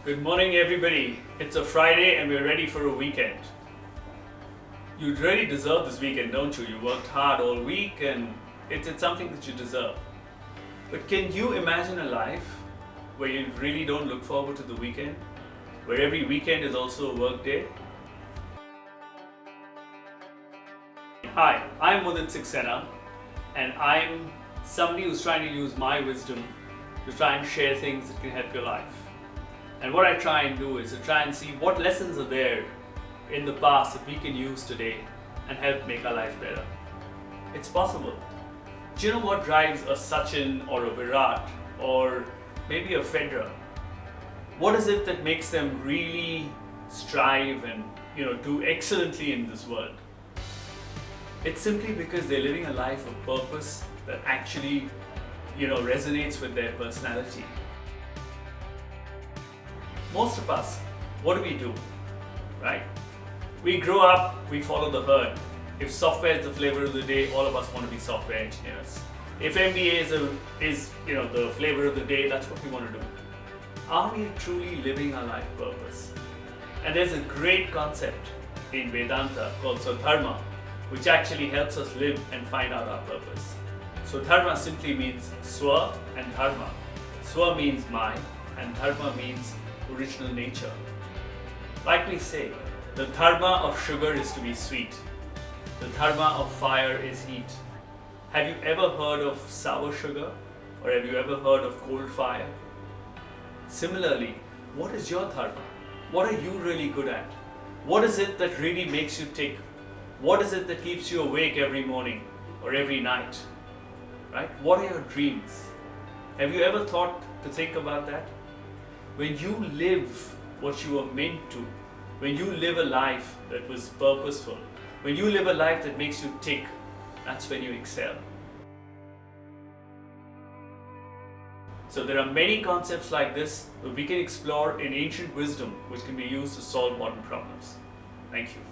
Good morning, everybody. It's a Friday and we're ready for a weekend. You really deserve this weekend, don't you? You worked hard all week and it's something that you deserve. But can you imagine a life where you really don't look forward to the weekend? Where every weekend is also a work day? Hi, I'm Mudit Saxena and I'm somebody who's trying to use my wisdom to try and share things that can help your life. And what I try and do is to try and see what lessons are there in the past that we can use today and help make our lives better. It's possible. Do you know what drives a Sachin or a Virat or maybe a Federer? What is it that makes them really strive and do excellently in this world? It's simply because they're living a life of purpose that actually resonates with their personality. Most of us, what do? Right? We grow up, we follow the herd. If software is the flavor of the day, all of us want to be software engineers. If MBA is the flavor of the day, that's what we want to do. Are we truly living our life purpose? And there's a great concept in Vedanta called Swadharma, which actually helps us live and find out our purpose. Swadharma simply means Swa and Dharma. Swa means mine and Dharma means original nature. Like we say, the dharma of sugar is to be sweet. The dharma of fire is heat. Have you ever heard of sour sugar? Or have you ever heard of cold fire? Similarly, what is your dharma? What are you really good at? What is it that really makes you tick? What is it that keeps you awake every morning or every night? Right? What are your dreams? Have you ever thought to think about that? When you live what you are meant to, when you live a life that was purposeful, when you live a life that makes you tick, that's when you excel. So there are many concepts like this that we can explore in ancient wisdom which can be used to solve modern problems. Thank you.